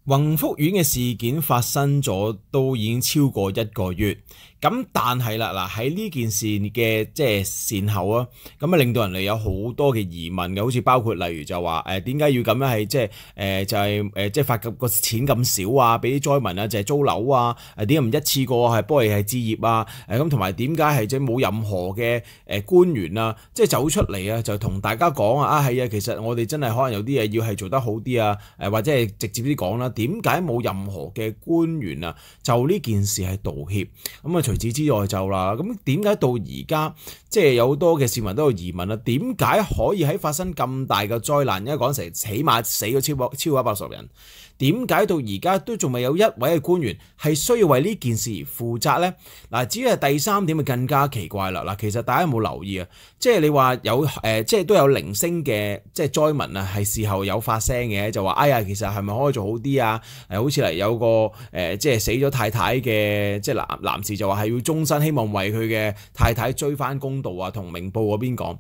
宏福苑嘅事件發生咗都已經超過1個月，咁但係啦嗱喺呢件事嘅即係善後啊，咁啊令到人哋有好多嘅疑問嘅，好似包括例如就話點解要咁樣係即係發個錢咁少啊，俾啲災民啊就係租樓啊，點解唔一次過係幫你係置業啊？咁同埋點解係即係冇任何嘅官員啊，即係走出嚟啊，就同大家講係啊，其實我哋真係可能有啲嘢要係做得好啲啊，或者係直接啲講啦。點解冇任何嘅官員啊就呢件事係道歉？咁啊除此之外就啦，咁點解到而家即係有好多嘅市民都有疑問啦？點解可以喺發生咁大嘅災難，因為講成起碼死咗超過110人？點解到而家都仲未有一位嘅官員係需要為呢件事而負責呢？嗱，至於係第三點就更加奇怪啦。嗱，其實大家有冇留意啊？即係你話有即係都有零星嘅即係災民啊，係事後有發聲嘅，就話哎呀，其實係咪可以做好啲啊？好似嚟有個即係死咗太太嘅即係男士就話係要終身希望為佢嘅太太追翻公道啊，同明報嗰邊講。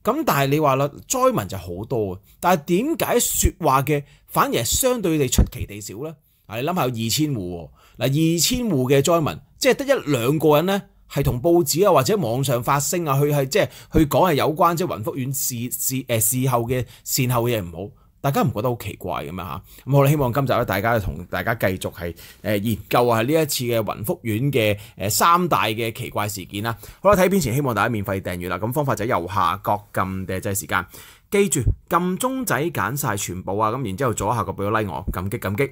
咁但係你話啦，災民就好多嘅，但係點解説話嘅反而係相對地出奇地少咧？你諗下有2000戶，嗱2000戶嘅災民，即係得1、2個人咧，係同報紙啊或者網上發聲啊，去講係有關即係宏福苑事後嘅善後嘅嘢唔好。大家唔覺得好奇怪嘅咩嚇？咁好啦，希望今集咧，大家同大家繼續係研究下呢一次嘅宏福苑嘅3大嘅奇怪事件啦。好啦，睇片前希望大家免費訂閱啦。咁方法就喺右下角撳訂製時間，記住撳鐘仔揀晒全部啊！咁然之後左下角俾個 like 我，感激感激。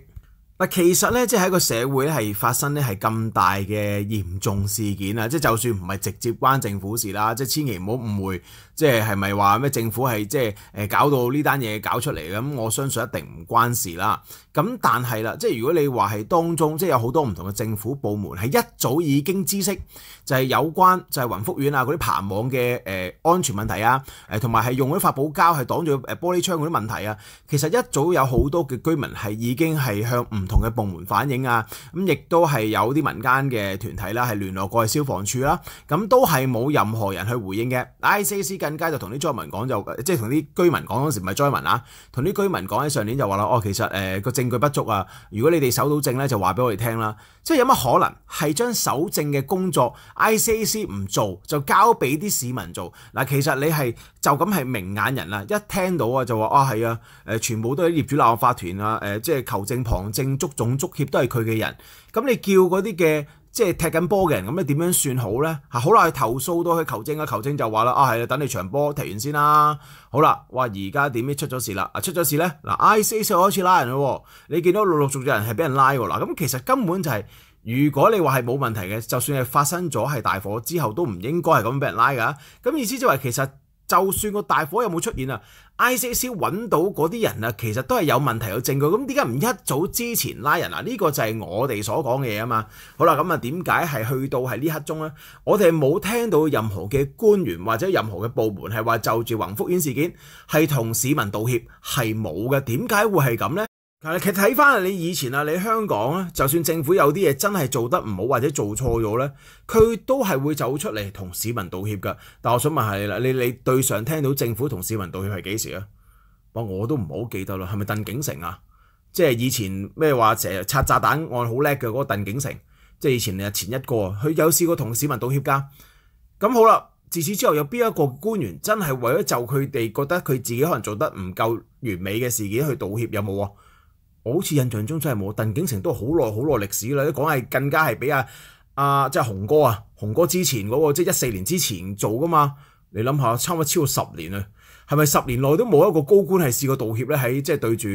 嗱，其實咧，即係喺個社會咧係發生咧係咁大嘅嚴重事件啊！即係就算唔係直接關政府事啦，即係千祈唔好誤會，即係咪話咩政府係即係搞到呢單嘢搞出嚟咁？我相信一定唔關事啦。咁但係啦，即係如果你話係當中即係有好多唔同嘅政府部門係一早已經知悉，就係有關就係宏福苑啊嗰啲棚網嘅安全問題啊，同埋係用嗰啲發泡膠係擋住玻璃窗嗰啲問題啊，其實一早有好多嘅居民係已經係向唔同嘅部門反映啊，咁亦都係有啲民間嘅團體啦係聯絡過去消防處啦，咁都係冇任何人去回應嘅。ICAC 更加就同啲災民講，就即係同啲居民講，嗰時唔係災民啊，同啲居民講喺上年就話啦，其實個證據不足啊，如果你哋搜到證咧就話俾我哋聽啦。即係有乜可能係將搜證嘅工作 ICAC 唔做就交俾啲市民做？嗱，其實你係就咁係明眼人啦，一聽到啊就話係啊，全部都係業主立案法團啊，即係求證旁證足總足協都係佢嘅人，咁你叫嗰啲嘅即係踢緊波嘅人，咁你點樣算好咧？好啦，去投訴到去求證啊，求證就話啦，係啊，等你場波踢完先啦。好啦，話而家點知出咗事啦？出咗事咧，嗱 ICAC 開始拉人咯，你見到陸陸續續有人係俾人拉喎。嗱，咁其實根本就係，如果你話係冇問題嘅，就算係發生咗係大火之後，都唔應該係咁俾人拉噶。咁意思即係話其實就算個大火有冇出現啊，ICAC 揾到嗰啲人啊，其實都係有問題有證據，咁點解唔一早之前拉人啊？呢個就係我哋所講嘅嘢啊嘛。好啦，咁啊點解係去到係呢刻鐘咧？我哋冇聽到任何嘅官員或者任何嘅部門係話就住宏福苑事件係同市民道歉，係冇嘅。點解會係咁咧？其實睇翻你以前啊，你香港啊，就算政府有啲嘢真係做得唔好或者做錯咗咧，佢都係會走出嚟同市民道歉噶。但我想問下你啦，你對上聽到政府同市民道歉係幾時啊？我都唔好記得啦，係咪鄧景成啊？即係以前咩話成日拆炸彈案好叻嘅嗰個鄧景成，即係以前前一個啊，佢有試過同市民道歉噶。咁好啦，自此之後有邊一個官員真係為咗就佢哋覺得佢自己可能做得唔夠完美嘅事件去道歉，有冇啊？我好似印象中真係冇。鄧景成都好耐歷史啦，講係更加係比即係洪哥之前嗰個即係14年之前做噶嘛。你諗下，差唔多超過10年啊，係咪10年內都冇一個高官係試過道歉咧？喺即係對住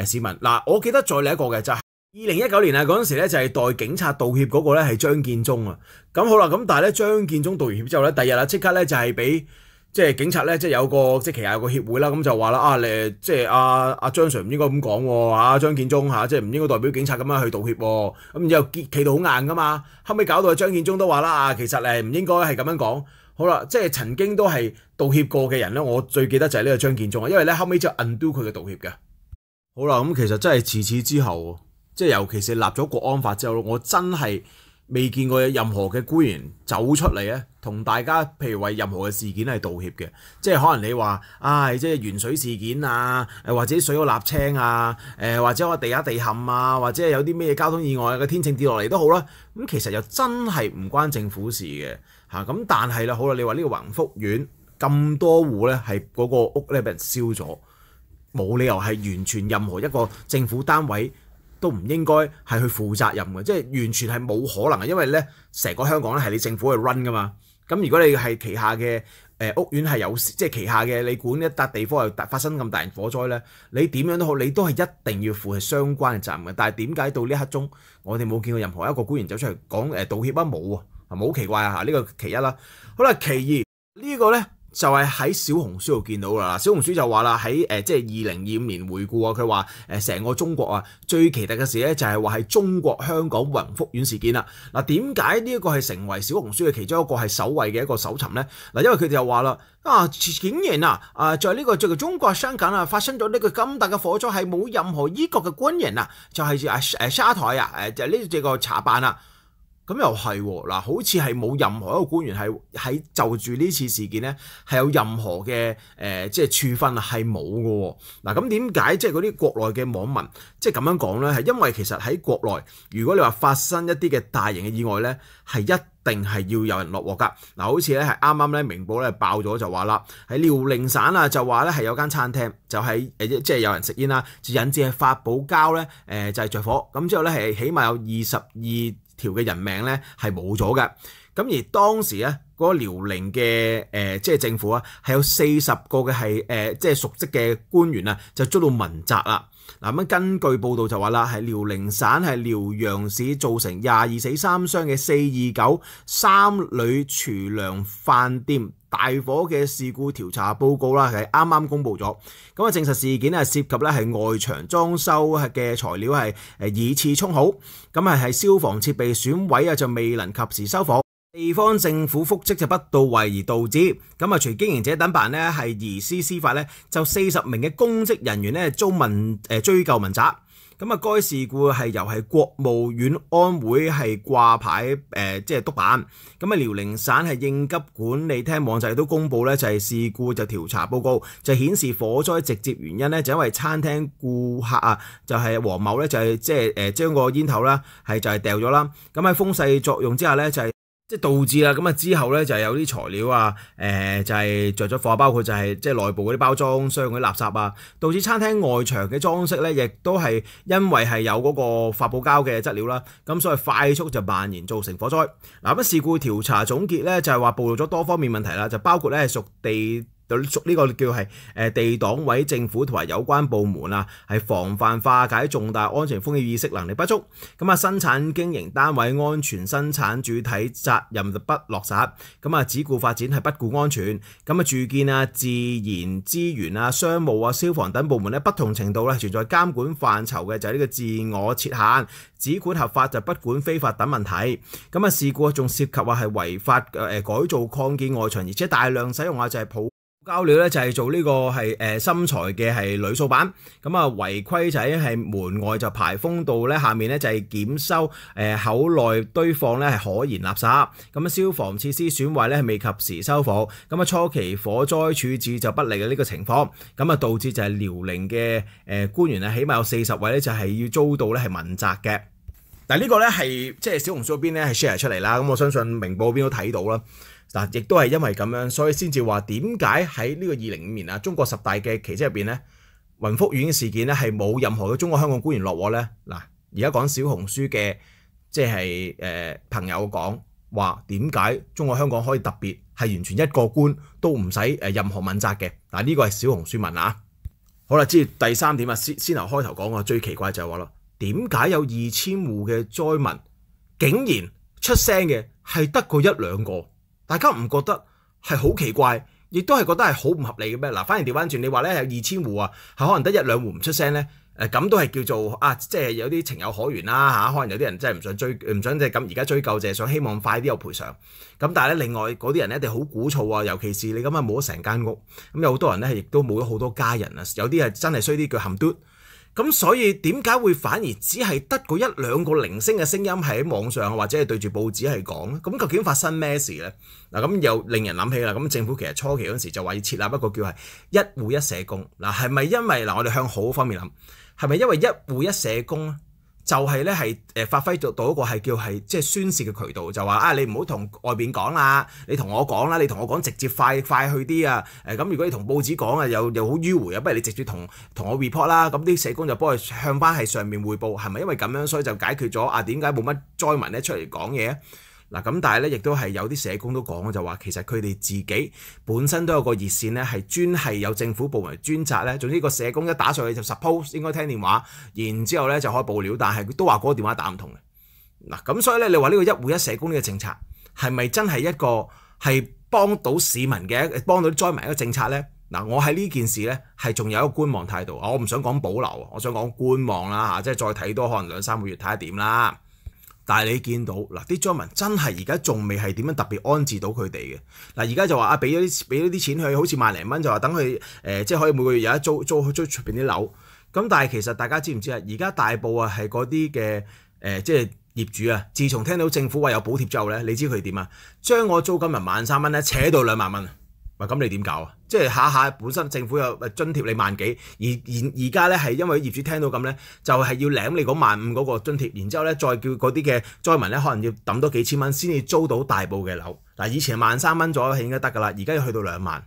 市民嗱，我記得再另一個嘅就係2019年啊，嗰陣時咧就係代警察道歉嗰個咧係張建宗啊。咁好啦，咁但係咧張建宗道完歉之後咧，第日啦即刻咧就係俾即係警察咧，即係有個即係旗下有個協會啦，咁就話啦即係阿張 Sir 唔應該咁講喎，張建宗即係唔應該代表警察咁樣去道歉喎，咁然之後企到好硬噶嘛，後尾搞到張建宗都話啦其實唔應該係咁樣講。好啦，即係曾經都係道歉過嘅人咧，我最記得就係呢個張建宗啊，因為咧後尾就 undo 佢嘅道歉嘅。好啦，咁其實真係自此之後，即係尤其是立咗國安法之後，我真係未見過有任何嘅官員走出嚟咧，同大家譬如為任何嘅事件係道歉嘅，即係可能你話即係鉛水事件啊，或者水過瀝青啊，或者我地下地陷啊，或者有啲咩交通意外嘅天秤跌落嚟都好啦，咁其實又真係唔關政府事嘅嚇，咁但係啦，好啦，你話呢個宏福苑咁多戶咧係嗰個屋咧俾人燒咗，冇理由係完全任何一個政府單位都唔應該係去負責任嘅，即係完全係冇可能嘅，因為咧成個香港咧係你政府去 run 噶嘛。咁如果你係旗下嘅屋苑係有，即係旗下嘅你管一笪地方又發生咁大型火災咧，你點樣都好，你都係一定要負係相關嘅責任嘅。但係點解到呢一刻鐘，我哋冇見過任何一個官員走出嚟講道歉啊？冇啊，係咪好奇怪啊？呢個其一啦。好啦，其二呢個咧。就係喺小紅書度見到啦，小紅書就話啦，喺即係2025年回顧啊，佢話成個中國啊最奇特嘅事咧就係話係中國香港宏福苑事件啦。嗱，點解呢一個係成為小紅書嘅其中一個係首位嘅一個搜尋咧？嗱，因為佢哋就話啦竟然在呢個中國香港發生咗呢個咁大嘅火災係冇任何依國嘅官員就係沙台就呢個查辦啊。咁又係喎，嗱，好似係冇任何一個官員係喺就住呢次事件咧係有任何嘅即係處分係冇嘅喎。嗱，咁點解即係嗰啲國內嘅網民即係咁樣講咧？係因為其實喺國內，如果你話發生一啲嘅大型嘅意外咧，係一定係要有人落鑊㗎。嗱，好似咧係啱啱咧明報咧爆咗就話啦，喺遼寧省就話咧係有間餐廳就係即係有人食煙啦，就引致係發泡膠咧就係着火，咁之後咧係起碼有22條嘅人命咧係冇咗嘅，咁而當時咧嗰個遼寧嘅即係政府係有40個嘅係即係熟悉嘅官員就遭到問責啦。嗱，咁根據報道就話啦，係遼寧省係遼陽市造成22死3傷嘅429三旅廚娘飯店大火嘅事故調查報告啦，係啱啱公布咗。咁證實事件涉及咧係外牆裝修嘅材料係二次沖好，咁係消防設備損毀就未能及時修復，地方政府復職就不到位而導致。咁隨經營者等辦呢係移師司法咧，就40名嘅公職人員咧遭追究問責。咁該事故係由係國務院安會係掛牌即係督辦。咁遼寧省係應急管理廳網站都公布咧，就係事故就調查報告就顯示火災直接原因咧就因為餐廳顧客就係黃某咧就係即係將個煙頭啦係就係掉咗啦。咁喺風勢作用之下咧就係即係導致啦，咁之後咧就係有啲材料就係着咗火，包括就係即係內部嗰啲包裝箱嗰啲垃圾導致餐廳外牆嘅裝飾咧，亦都係因為係有嗰個發泡膠嘅質料啦，咁所以快速就蔓延造成火災。嗱，咁事故調查總結咧就係話暴露咗多方面問題啦，就包括咧係屬呢個叫係地黨委政府同埋有關部門係防範化解重大安全風險意識能力不足，咁生產經營單位安全生產主體責任就不落實，咁只顧發展係不顧安全，咁住建自然資源商務消防等部門咧不同程度咧存在監管範疇嘅就係呢個自我設限，只管合法就不管非法等問題。咁事故仲涉及係違法改造擴建外牆，而且大量使用就係膠料咧就係做呢個係深材嘅係鋁掃板，咁違規就係門外就排風道咧下面咧就係檢收口內堆放咧係可燃垃圾，咁消防設施損壞咧係未及時修復，咁初期火災處置就不利嘅呢個情況，咁導致就係遼寧嘅官員起碼有40位咧就係要遭到咧係問責嘅。但係呢個咧係即係小紅書嗰邊咧係 share 出嚟啦，咁我相信明報嗰邊都睇到啦。嗱，亦都係因為咁樣，所以先至話點解喺呢個2025年中國10大嘅奇蹟入邊咧，宏福苑嘅事件咧係冇任何嘅中國香港官員落鑊咧。嗱，而家講小紅書嘅即係朋友講話點解中國香港可以特別係完全一個官都唔使任何問責嘅。嗱，呢個係小紅書問啊。好啦，至於第3點先由開頭講最奇怪就係話啦，點解有2000戶嘅災民竟然出聲嘅係得個1、2個？大家唔覺得係好奇怪，亦都係覺得係好唔合理嘅咩？嗱，反而調翻轉，你話咧有2000戶係可能得1、2戶唔出聲咧，咁都係叫做即係有啲情有可原啦可能有啲人真係唔想即係咁而家追究，就係想希望快啲有賠償。咁但係咧，另外嗰啲人咧一定好鼓噪尤其是你咁冇咗成間屋，咁有好多人咧亦都冇咗好多家人有啲係真係衰啲叫冚嘟。咁所以點解會反而只係得嗰一兩個零星嘅聲音係喺網上或者係對住報紙係講咧？咁究竟發生咩事呢？嗱，咁又令人諗起啦。咁政府其實初期嗰陣時就話要設立一個叫係一戶一社工。嗱，係咪因為我哋向好方面諗，係咪因為一戶一社工咧？就係咧係發揮到一個係叫係即係宣泄嘅渠道，就話你唔好同外邊講啦，你同我講啦，你同我講直接快去啲啊！咁如果你同報紙講啊，又好迂迴啊，不如你直接同我 report 啦，咁啲社工就幫佢向翻係上面匯報，係咪因為咁樣所以就解決咗點解冇乜災民咧出嚟講嘢啊？嗱，咁但係咧，亦都係有啲社工都講就話，其實佢哋自己本身都有個熱線咧，係專係有政府部門專責咧。總之個社工一打上去就 suppose 應該聽電話，然之後咧就可以報料，但係都話嗰個電話打唔通嘅。嗱，咁所以咧，你話呢個一戶一社工呢個政策係咪真係一個係幫到市民嘅、幫到啲災民一個政策咧？嗱，我喺呢件事咧係仲有一個觀望態度，我唔想講保留，我想講觀望啦嚇，即係再睇多可能2-3個月睇下點啦。但係你見到嗱，啲災民真係而家仲未係點樣特別安置到佢哋嘅。嗱，而家就話俾咗啲錢去，好似萬零蚊就話等佢即係可以每個月有得租出邊啲樓。咁但係其實大家知唔知啊？而家大埔係嗰啲嘅即係業主啊，自從聽到政府話有補貼之後咧，你知佢點啊？將我租金由13,000蚊咧扯到2萬蚊。喂，咁你點搞啊？即係下下本身政府有津貼你1萬幾，而家咧係因為業主聽到咁咧，就係要攬你嗰15000嗰個津貼，然之後咧再叫嗰啲嘅災民咧，可能要抌多幾千蚊先至租到大埔嘅樓。嗱，以前13,000蚊左右係應該得㗎啦，而家要去到2萬，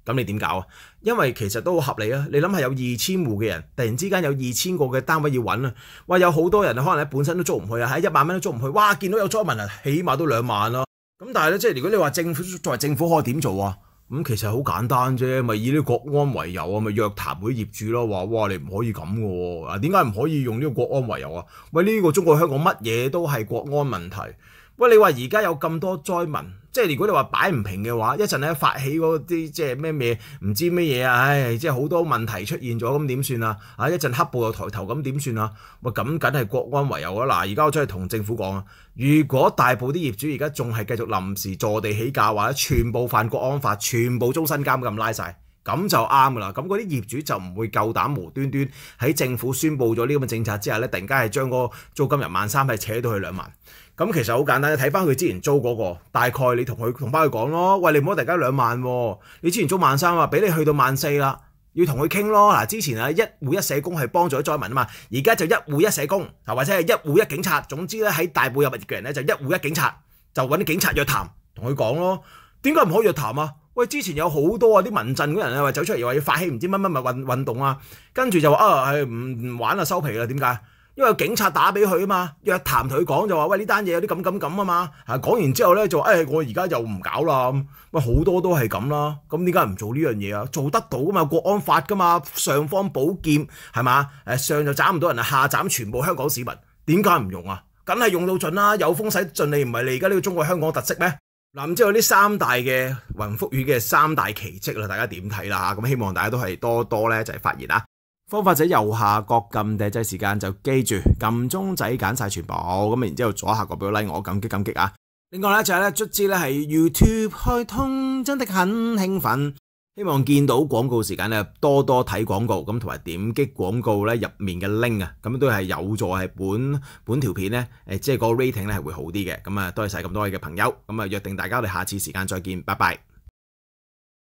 咁你點搞啊？因為其實都好合理啊！你諗下有2000戶嘅人，突然之間有2000個嘅單位要揾啊！哇，有好多人可能咧本身都租唔去啊，喺1萬蚊都租唔去，哇！見到有災民啊，起碼都2萬咯。咁但係咧，即係如果你話政府作為政府可以點做啊？咁其實好簡單啫，咪以呢個國安為由啊，咪約談嗰啲業主咯，話哇你唔可以咁嘅喎，啊點解唔可以用呢個國安為由啊？喂，呢個中國香港乜嘢都係國安問題。喂，你話而家有咁多災民，即係如果你話擺唔平嘅話，一陣咧發起嗰啲即係咩唔知咩嘢啊，唉，即係好多問題出現咗，咁點算啊？一陣黑暴又抬頭，咁點算啊？喂，咁梗係國安為由啊！嗱，而家我真係同政府講啊，如果大埔啲業主而家仲係繼續臨時坐地起價，或者全部犯國安法，全部終身監咁拉晒，咁就啱噶啦。咁嗰啲業主就唔會夠膽無端端喺政府宣布咗呢咁嘅政策之下咧，突然間係將個租金由13,000係扯到去2萬。咁其實好簡單，睇翻佢之前租嗰個，大概你同翻佢講咯，喂，你唔好突然間2萬喎，你之前租13,000啊，俾你去到14,000啦，要同佢傾咯。嗱，之前啊一戶一社工係幫助咗災民啊嘛，而家就一戶一社工，或者係一戶一警察，總之咧喺大埔有物業嘅人咧就一戶一警察，就揾啲警察約談，同佢講咯。點解唔可以約談啊？喂，之前有好多啊啲民陣嗰人啊話走出嚟又話要發起唔知乜運動啊，跟住就話唔玩啦收皮啦，點解？因為有警察打俾佢啊嘛，約談同佢講就話喂呢單嘢有啲咁啊嘛，講完之後咧就話我而家又唔搞啦，喂好多都係咁啦，咁點解唔做呢樣嘢啊？做得到噶嘛，國安法噶嘛，上方寶劍係嘛，上就斬唔到人，下斬全部香港市民，點解唔用啊？梗係用到盡啦，有風使盡利，唔係你而家呢個中國香港特色咩？嗱，唔知道呢3大嘅雲福語嘅3大奇蹟啦，大家點睇啦嚇？咁希望大家都係多咧就係發言啊！方法就右下角撳訂製時間，就記住撳鐘仔揀晒全部，咁然之後左下角俾個 like 我，感激啊！另外咧就係咧卒之咧係 YouTube 開通，真的很興奮。希望見到廣告時間咧多睇廣告，咁同埋點擊廣告咧入面嘅 link 啊，咁都係有助係本條片咧即係個 rating 咧係會好啲嘅。咁多謝晒咁多位嘅朋友，咁約定大家我哋下次時間再見，拜拜。